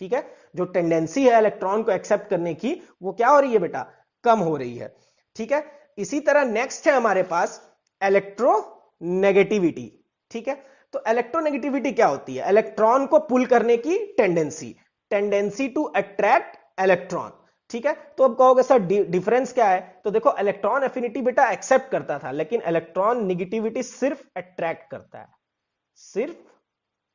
ठीक है, जो टेंडेंसी है इलेक्ट्रॉन को एक्सेप्ट करने की वो क्या हो रही है बेटा, कम हो रही है। ठीक है, इसी तरह नेक्स्ट है हमारे पास इलेक्ट्रोनेगेटिविटी। ठीक है, तो इलेक्ट्रोनेगेटिविटी क्या होती है, इलेक्ट्रॉन को पुल करने की tendency, tendency to attract electron. ठीक है, तो अब कहोगे सर डिफरेंस क्या है, तो देखो इलेक्ट्रॉन एफिनिटी बेटा एक्सेप्ट करता था, लेकिन इलेक्ट्रॉन नेगेटिविटी सिर्फ अट्रैक्ट करता है, सिर्फ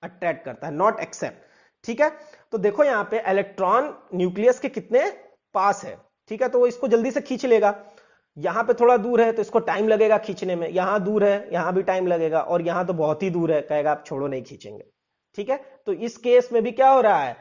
अट्रैक्ट करता है, नॉट एक्सेप्ट। ठीक है, तो देखो यहां पे इलेक्ट्रॉन न्यूक्लियस के कितने पास है। ठीक है, तो वो इसको जल्दी से खींच लेगा। यहां पे थोड़ा दूर है तो इसको टाइम लगेगा खींचने में, यहां दूर है यहां भी टाइम लगेगा, और यहां तो बहुत ही दूर है, कहेगा आप छोड़ो नहीं खींचेंगे। ठीक है, तो इस केस में भी क्या हो रहा है,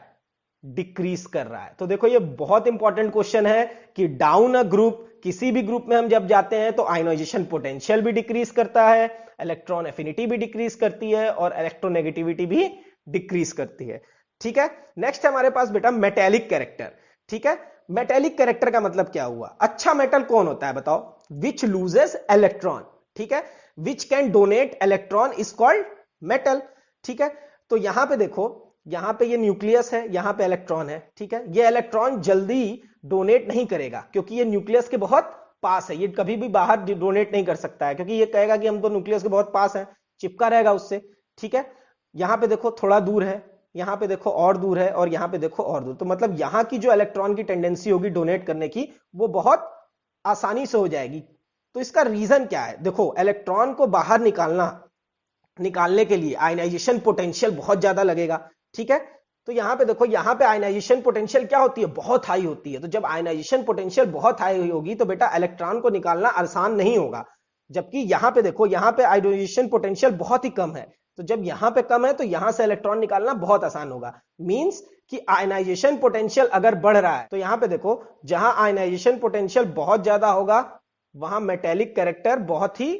डिक्रीज कर रहा है। तो देखो ये बहुत इंपॉर्टेंट क्वेश्चन है कि डाउन अ ग्रुप, किसी भी ग्रुप में हम जब जाते हैं तो आयनाइजेशन पोटेंशियल भी डिक्रीज करता है, इलेक्ट्रॉन एफिनिटी भी डिक्रीज करती है, और इलेक्ट्रोनेगेटिविटी भी डिक्रीज करती है। ठीक है, नेक्स्ट हमारे पास बेटा मेटेलिक कैरेक्टर। ठीक है, मेटेलिक कैरेक्टर का मतलब क्या हुआ, अच्छा मेटल कौन होता है बताओ, विच लूजेस इलेक्ट्रॉन। ठीक है, which can donate electron is called metal. ठीक है, तो यहां पे देखो, यहां पे ये न्यूक्लियस है, यहां पे इलेक्ट्रॉन है। ठीक है, ये इलेक्ट्रॉन जल्दी डोनेट नहीं करेगा क्योंकि ये न्यूक्लियस के बहुत पास है, ये कभी भी बाहर डोनेट नहीं कर सकता है, क्योंकि ये कहेगा कि हम तो न्यूक्लियस के बहुत पास हैं, चिपका रहेगा उससे। ठीक है, यहां पे देखो थोड़ा दूर है, यहां पे देखो और दूर है, और यहां पे देखो और दूर, तो मतलब यहां की जो इलेक्ट्रॉन की टेंडेंसी होगी डोनेट करने की वो बहुत आसानी से हो जाएगी। तो इसका रीजन क्या है, देखो इलेक्ट्रॉन को बाहर निकालने के लिए आयनाइजेशन पोटेंशियल बहुत ज्यादा लगेगा। ठीक है, तो यहां पे देखो, यहां पे आयनाइजेशन पोटेंशियल क्या होती है, बहुत हाई होती है। तो जब आयनाइजेशन पोटेंशियल बहुत हाई होगी तो बेटा इलेक्ट्रॉन को निकालना आसान नहीं होगा। जबकि यहां पे देखो, यहां पे आयनाइजेशन पोटेंशियल बहुत ही कम है, तो जब यहां पे कम है तो यहां से इलेक्ट्रॉन निकालना बहुत आसान होगा। मींस कि आयनाइजेशन पोटेंशियल अगर बढ़ रहा है तो यहां पे देखो, जहां आयनाइजेशन पोटेंशियल बहुत ज्यादा होगा वहां मेटेलिक कैरेक्टर बहुत ही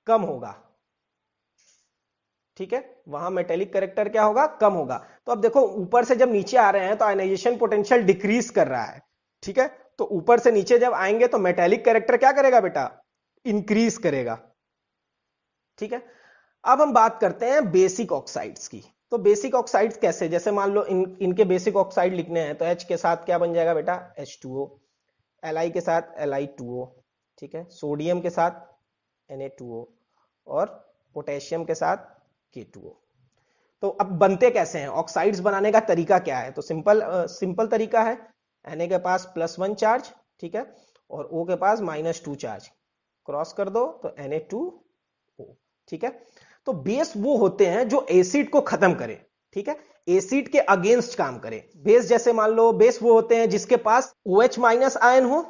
कम होगा। ठीक है, वहां मेटेलिक कैरेक्टर क्या होगा, कम होगा। तो अब देखो ऊपर से जब नीचे आ रहे हैं तो आयनाइजेशन पोटेंशियल डिक्रीज कर रहा है, ठीक है, तो ऊपर से नीचे जब आएंगे तो मेटेलिक कैरेक्टर क्या करेगा बेटा, इंक्रीज करेगा, ठीक है। अब हम बात करते हैं बेसिक ऑक्साइड्स की। तो बेसिक ऑक्साइड्स कैसे, जैसे मान लो इनके बेसिक ऑक्साइड लिखने हैं तो H के साथ क्या बन जाएगा बेटा, H2O, Li के साथ Li2O, ठीक है, सोडियम के साथ Na2O और पोटेशियम के साथ K2O। तो अब बनते कैसे हैं, ऑक्साइड्स बनाने का तरीका क्या है, तो सिंपल तरीका है, Na के पास +1 चार्ज, ठीक है, और O के पास -2 चार्ज, क्रॉस कर दो तो Na2O, ठीक है। तो बेस वो होते हैं जो एसिड को खत्म करे, ठीक है, एसिड के अगेंस्ट काम करे। बेस जैसे मान लो बेस वो होते हैं जिसके पास OH- आयन हो,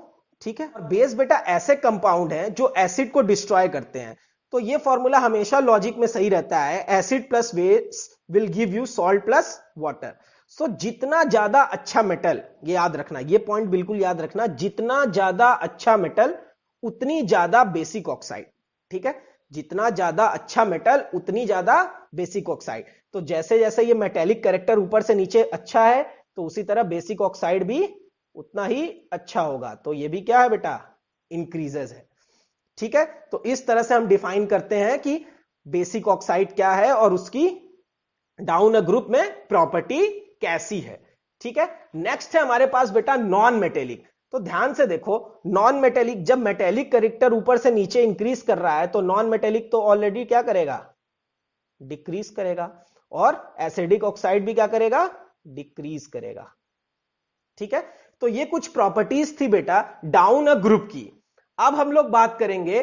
ठीक है, और बेस बेटा ऐसे कंपाउंड हैं जो एसिड को डिस्ट्रॉय करते हैं। तो ये फॉर्मूला हमेशा लॉजिक में सही रहता है, acid plus base will give you salt plus water. So जितना ज्यादा अच्छा मेटल, ये याद रखना, ये पॉइंट बिल्कुल याद रखना, जितना ज्यादा अच्छा मेटल उतनी ज्यादा बेसिक ऑक्साइड, ठीक है, जितना ज्यादा अच्छा मेटल उतनी ज्यादा बेसिक ऑक्साइड। तो जैसे जैसे ये मेटेलिक कैरेक्टर ऊपर से नीचे अच्छा है तो उसी तरह बेसिक ऑक्साइड भी उतना ही अच्छा होगा। तो ये भी क्या है बेटा, इंक्रीजेस है, ठीक है। तो इस तरह से हम डिफाइन करते हैं कि बेसिक ऑक्साइड क्या है और उसकी डाउन अ ग्रुप में प्रॉपर्टी कैसी है, ठीक है। नेक्स्ट है हमारे पास बेटा नॉन मेटेलिक। तो ध्यान से देखो, नॉन मेटेलिक, जब मेटेलिक कैरेक्टर ऊपर से नीचे इंक्रीज कर रहा है तो नॉन मेटेलिक तो ऑलरेडी क्या करेगा, डिक्रीज करेगा, और एसिडिक ऑक्साइड भी क्या करेगा, डिक्रीज करेगा, ठीक है। तो ये कुछ प्रॉपर्टीज थी बेटा डाउन अ ग्रुप की। अब हम लोग बात करेंगे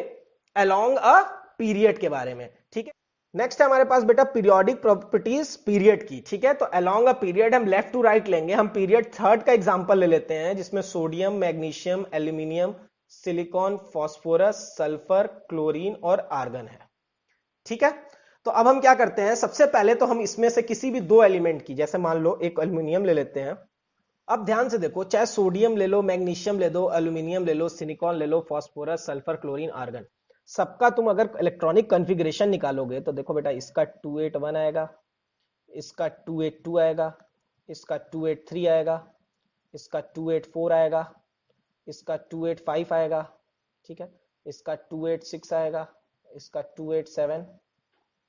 अलोंग अ पीरियड के बारे में, ठीक है। नेक्स्ट है हमारे पास बेटा पीरियोडिक प्रॉपर्टीज पीरियड की, ठीक है। तो अलोंग अ पीरियड हम लेफ्ट टू राइट लेंगे। हम पीरियड थर्ड का एग्जांपल ले लेते हैं जिसमें sodium, magnesium, aluminium, silicon, phosphorus, sulphur, chlorine और आर्गन है, ठीक है। तो अब हम क्या करते हैं, सबसे पहले तो हम इसमें से किसी भी दो एलिमेंट की, जैसे मान लो एक एल्यूमिनियम ले लेते हैं। अब ध्यान से देखो, चाहे सोडियम ले लो, मैग्नीशियम ले दो, एल्यूमिनियम ले लो, सिलिकॉन ले लो, फास्फोरस, सल्फर, क्लोरीन, आर्गन, सबका तुम अगर इलेक्ट्रॉनिक कॉन्फ़िगरेशन निकालोगे तो देखो बेटा इसका 281 आएगा, इसका 282 आएगा, इसका 283 आएगा, इसका 284 आएगा, इसका 285 आएगा, ठीक है, इसका 286 आएगा, इसका 287,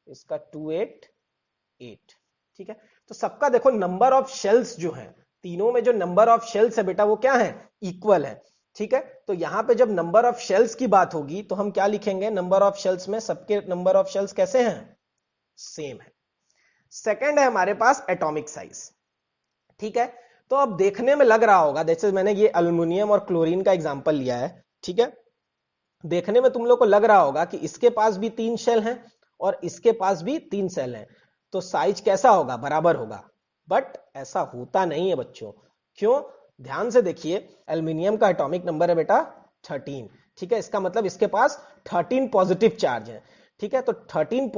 इसका 288, ठीक है। तो सबका देखो नंबर ऑफ शेल्स जो है, तीनों में जो नंबर ऑफ शेल्स है बेटा वो क्या है, इक्वल है, ठीक है। तो यहां पे जब नंबर ऑफ शेल्स की बात होगी तो हम क्या लिखेंगे, नंबर ऑफ शेल्स में सबके नंबर ऑफ शेल्स कैसे हैं, सेम है। सेकंड है हमारे पास एटॉमिक साइज, ठीक है। तो अब देखने में लग रहा होगा, जैसे मैंने ये एल्युमिनियम और क्लोरीन का एग्जांपल लिया है, ठीक है, देखने में तुम लोग को लग रहा होगा कि इसके पास भी 3 शेल हैं और इसके पास भी 3 शेल हैं, तो साइज कैसा होगा, बराबर होगा। बट ऐसा होता नहीं है बच्चों, क्यों, ध्यान से देखिए, एल्युमिनियम का एटॉमिक नंबर है बेटा 13, ठीक है, इसका मतलब इसके पास 13 पॉजिटिव चार्ज है, ठीक है। तो 13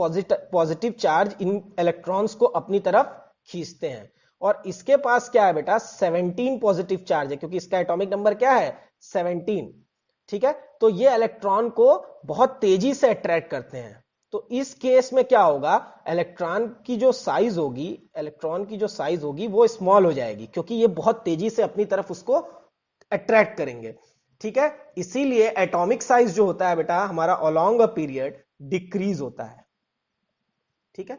पॉजिटिव चार्ज इन इलेक्ट्रॉन्स को अपनी तरफ खींचते हैं, और इसके पास क्या है बेटा 17 पॉजिटिव चार्ज है, क्योंकि इसका एटॉमिक नंबर क्या है 17, ठीक है। तो ये इलेक्ट्रॉन को बहुत तेजी से अट्रैक्ट करते हैं। तो इस केस में क्या होगा, इलेक्ट्रॉन की जो साइज होगी, इलेक्ट्रॉन की जो साइज होगी वो स्मॉल हो जाएगी, क्योंकि ये बहुत तेजी से अपनी तरफ उसको अट्रैक्ट करेंगे, ठीक है। इसीलिए एटॉमिक साइज जो होता है बेटा हमारा अलोंग अ पीरियड डिक्रीज होता है, ठीक है।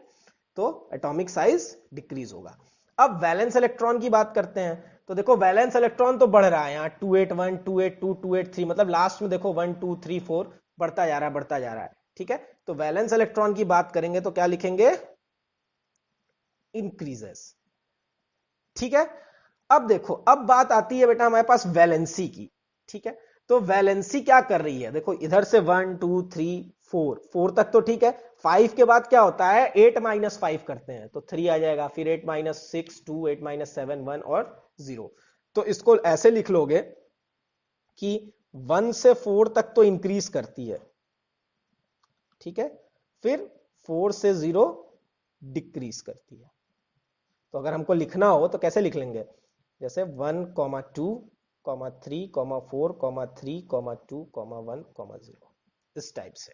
तो एटॉमिक साइज डिक्रीज होगा। अब वैलेंस इलेक्ट्रॉन की बात करते हैं। तो देखो वैलेंस इलेक्ट्रॉन तो बढ़ रहा है, यहाँ 281, 282, 283, मतलब लास्ट में देखो 1 2 3 4 बढ़ता जा रहा है, बढ़ता जा रहा है, ठीक है। तो वैलेंस इलेक्ट्रॉन की बात करेंगे तो क्या लिखेंगे, इंक्रीजेस, ठीक है। अब देखो, अब बात आती है बेटा हमारे पास वैलेंसी की, ठीक है। तो वैलेंसी क्या कर रही है, देखो इधर से 1 2 3 4 तक तो ठीक है, 5 के बाद क्या होता है 8 - 5 करते हैं तो 3 आ जाएगा, फिर 8 - 6 2, 8 - 7 1 और 0। तो इसको ऐसे लिख लोगे कि 1 से 4 तक तो इंक्रीज करती है, ठीक है, फिर 4 से 0 डिक्रीज करती है। तो अगर हमको लिखना हो तो कैसे लिख लेंगे, जैसे 1, 2, 3, 4, 3, 2, 1, 0, इस टाइप से,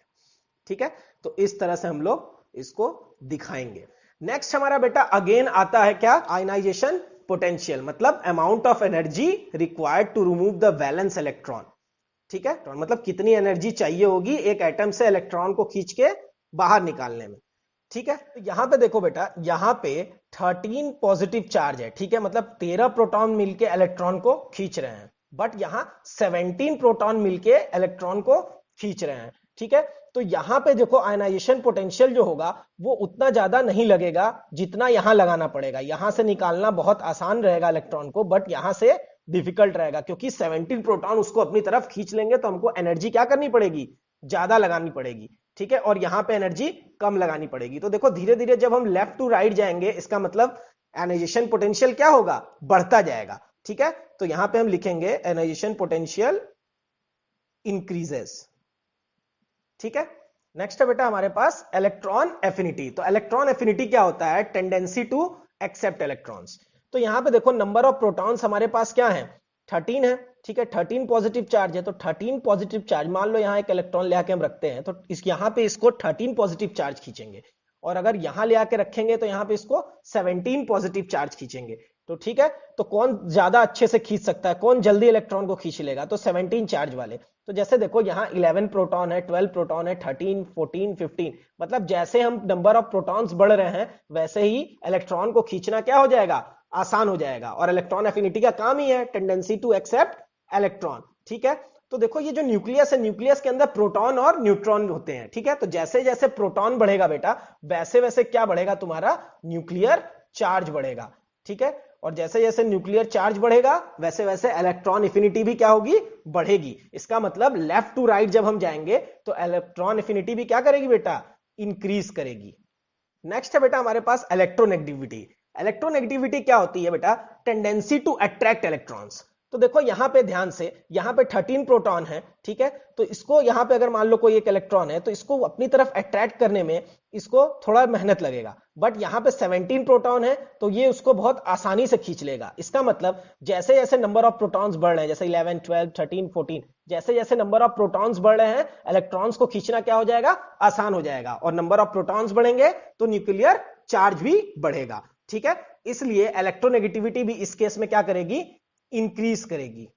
ठीक है। तो इस तरह से हम लोग इसको दिखाएंगे। नेक्स्ट हमारा बेटा अगेन आता है क्या, आयनाइजेशन पोटेंशियल, मतलब amount of energy required to remove the valence electron. ठीक है, तो मतलब कितनी एनर्जी चाहिए होगी एक एटम से इलेक्ट्रॉन को खींच के बाहर निकालने में। ठीक है, तो यहां पे देखो बेटा, यहां पे 13 पॉजिटिव चार्ज है। ठीक है, मतलब 13 प्रोटॉन मिलके इलेक्ट्रॉन को खींच रहे हैं, बट यहां 17 प्रोटॉन मिलके इलेक्ट्रॉन को खींच रहे हैं। ठीक है, तो यहां पे देखो आयनाइजेशन पोटेंशियल जो होगा वो उतना ज्यादा नहीं लगेगा जितना यहां लगाना पड़ेगा। यहां से निकालना बहुत आसान रहेगा इलेक्ट्रॉन को, बट यहां से डिफिकल्ट रहेगा, क्योंकि 17 प्रोटॉन उसको अपनी तरफ खींच लेंगे तो हमको एनर्जी क्या करनी पड़ेगी, ज्यादा लगानी पड़ेगी। ठीक है, और यहां पे एनर्जी कम लगानी पड़ेगी। तो देखो धीरे धीरे जब हम लेफ्ट टू राइट जाएंगे, इसका मतलब आयनाइजेशन पोटेंशियल क्या होगा, बढ़ता जाएगा। ठीक है, तो यहां पे हम लिखेंगे आयनाइजेशन पोटेंशियल इंक्रीजेस। ठीक है, नेक्स्ट है बेटा हमारे पास इलेक्ट्रॉन एफिनिटी। तो इलेक्ट्रॉन एफिनिटी क्या होता है, टेंडेंसी टू एक्सेप्ट इलेक्ट्रॉन्स। तो यहां पे देखो नंबर ऑफ प्रोटॉन्स हमारे पास क्या है, 13 है। ठीक है, 13 पॉजिटिव चार्ज है, तो 13 पॉजिटिव चार्ज, मान लो यहां एक इलेक्ट्रॉन ले आके हम रखते हैं, तो यहां पे इसको 13 पॉजिटिव चार्ज खींचेंगे, और अगर यहां ले आके रखेंगे तो यहां पे इसको 17 पॉजिटिव चार्ज खींचेंगे। तो ठीक है, तो कौन ज्यादा अच्छे से खींच सकता है, कौन जल्दी इलेक्ट्रॉन को खींच लेगा, तो 17 चार्ज वाले। तो जैसे देखो यहाँ 11 प्रोटॉन है, 12 प्रोटॉन है, 13, 14, 15, मतलब जैसे हम नंबर ऑफ प्रोटॉन्स बढ़ रहे हैं वैसे ही इलेक्ट्रॉन को खींचना क्या हो जाएगा, आसान हो जाएगा। और इलेक्ट्रॉन एफिनिटी का काम ही है टेंडेंसी टू एक्सेप्ट इलेक्ट्रॉन। ठीक है, तो देखो ये जो न्यूक्लियस है, न्यूक्लियस के अंदर प्रोटॉन और न्यूट्रॉन होते हैं। ठीक है, तो जैसे जैसे प्रोटॉन बढ़ेगा बेटा, वैसे वैसे क्या बढ़ेगा, तुम्हारा न्यूक्लियर चार्ज बढ़ेगा। ठीक है, और जैसे जैसे न्यूक्लियर चार्ज बढ़ेगा वैसे वैसे इलेक्ट्रॉन एफिनिटी भी क्या होगी, बढ़ेगी। इसका मतलब लेफ्ट टू राइट जब हम जाएंगे तो इलेक्ट्रॉन एफिनिटी भी क्या करेगी बेटा, इंक्रीज करेगी। नेक्स्ट है बेटा हमारे पास इलेक्ट्रोनेगेटिविटी। इलेक्ट्रोनेगेटिविटी क्या होती है बेटा, टेंडेंसी टू अट्रैक्ट इलेक्ट्रॉन्स। तो देखो यहां पे ध्यान से, यहां पे 13 प्रोटॉन है। ठीक है, तो इसको यहां पे अगर मान लो कोई एक इलेक्ट्रॉन है तो इसको अपनी तरफ अट्रैक्ट करने में इसको थोड़ा मेहनत लगेगा, बट यहां पे 17 प्रोटॉन है तो ये उसको बहुत आसानी से खींच लेगा। इसका मतलब जैसे जैसे नंबर ऑफ प्रोटॉन्स बढ़ रहे हैं, जैसे 11, 12, 13, 14, जैसे जैसे नंबर ऑफ प्रोटॉन्स बढ़ रहे हैं इलेक्ट्रॉन्स को खींचना क्या हो जाएगा, आसान हो जाएगा। और नंबर ऑफ प्रोटॉन्स बढ़ेंगे तो न्यूक्लियर चार्ज भी बढ़ेगा। ठीक है, इसलिए इलेक्ट्रोनेगेटिविटी भी इस केस में क्या करेगी, इंक्रीज करेगी।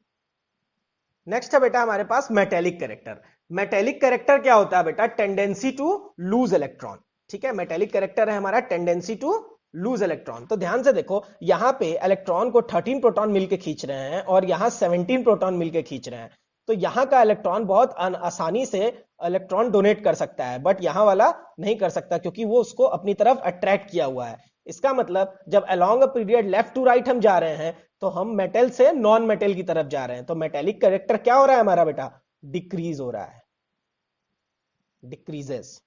नेक्स्ट है बेटा हमारे पास मेटेलिक कैरेक्टर। मेटेलिक कैरेक्टर क्या होता है बेटा, टेंडेंसी टू लूज इलेक्ट्रॉन। ठीक है, मेटेलिक कैरेक्टर है हमारा टेंडेंसी टू लूज इलेक्ट्रॉन। तो ध्यान से देखो यहां पे इलेक्ट्रॉन को 13 प्रोटॉन मिलके खींच रहे हैं और यहां 17 प्रोटॉन मिलके खींच रहे हैं। तो यहां का इलेक्ट्रॉन बहुत आसानी से इलेक्ट्रॉन डोनेट कर सकता है, बट यहां वाला नहीं कर सकता क्योंकि वो उसको अपनी तरफ अट्रैक्ट किया हुआ है। इसका मतलब जब along a period left to right हम जा रहे हैं तो हम मेटल से नॉन मेटल की तरफ जा रहे हैं। तो मेटेलिक कैरेक्टर क्या हो रहा है हमारा बेटा, डिक्रीज हो रहा है, डिक्रीजेस।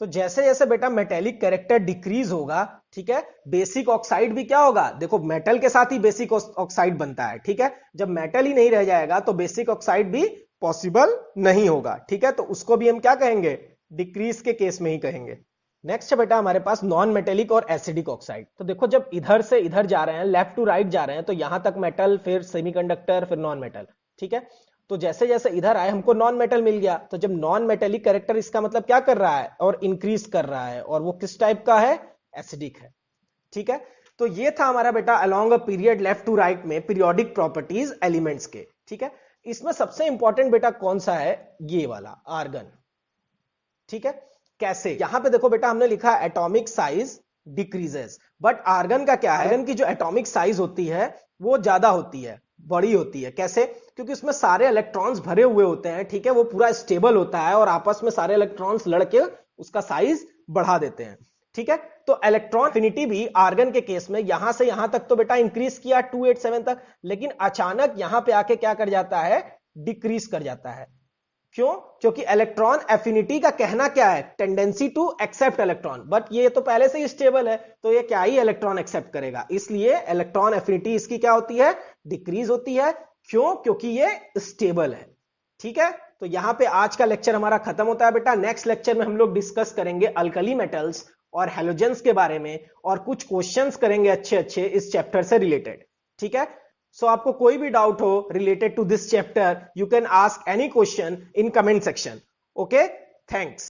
तो जैसे जैसे बेटा मेटेलिक कैरेक्टर डिक्रीज होगा, ठीक है, बेसिक ऑक्साइड भी क्या होगा, देखो मेटल के साथ ही बेसिक ऑक्साइड बनता है। ठीक है, जब मेटल ही नहीं रह जाएगा तो बेसिक ऑक्साइड भी पॉसिबल नहीं होगा। ठीक है, तो उसको भी हम क्या कहेंगे, डिक्रीज के केस में ही कहेंगे। नेक्स्ट है बेटा हमारे पास नॉन मेटेलिक और एसिडिक ऑक्साइड। तो देखो जब इधर से इधर जा रहे हैं, लेफ्ट टू राइट जा रहे हैं, तो यहां तक मेटल, फिर सेमीकंडक्टर, फिर नॉन मेटल। ठीक है, तो जैसे जैसे इधर आए हमको नॉन मेटल मिल गया, तो जब नॉन मेटेलिक कैरेक्टर इसका मतलब क्या कर रहा है, और इंक्रीज कर रहा है, और वो किस टाइप का है, एसिडिक है। ठीक है, तो ये था हमारा बेटा along a period left to right में पीरियोडिक प्रॉपर्टीज एलिमेंट्स के। ठीक है, इसमें सबसे इंपॉर्टेंट बेटा कौन सा है, ये वाला आर्गन। ठीक है, कैसे, यहां पे देखो बेटा हमने लिखा atomic size decreases, but argon का क्या है, आर्गन की जो एटॉमिक साइज होती है वो ज्यादा होती है, बड़ी होती है। कैसे, क्योंकि उसमें सारे इलेक्ट्रॉन्स भरे हुए होते हैं। ठीक है, वो पूरा स्टेबल होता है और आपस में सारे इलेक्ट्रॉन्स लड़के उसका साइज बढ़ा देते हैं। ठीक है, तो इलेक्ट्रॉन एफिनिटी भी आर्गन के केस में यहां से यहां तक तो बेटा इंक्रीज किया 287 तक, लेकिन अचानक यहां पे आके क्या कर जाता है, डिक्रीज कर जाता है। क्यों, क्योंकि इलेक्ट्रॉन एफिनिटी का कहना क्या है, tendency to accept electron, but ये तो पहले से ही स्टेबल है, तो ये क्या ही इलेक्ट्रॉन एक्सेप्ट करेगा, इसलिए इलेक्ट्रॉन एफिनिटी इसकी क्या होती है, डिक्रीज होती है। क्यों, क्योंकि ये स्टेबल है। ठीक है, तो यहां पे आज का लेक्चर हमारा खत्म होता है बेटा। नेक्स्ट लेक्चर में हम लोग डिस्कस करेंगे अल्कली मेटल्स और हैलोजेंस के बारे में, और कुछ क्वेश्चंस करेंगे अच्छे अच्छे इस चैप्टर से रिलेटेड। ठीक है, सो आपको कोई भी डाउट हो related to this chapter, you can ask any question in comment section. Okay, thanks.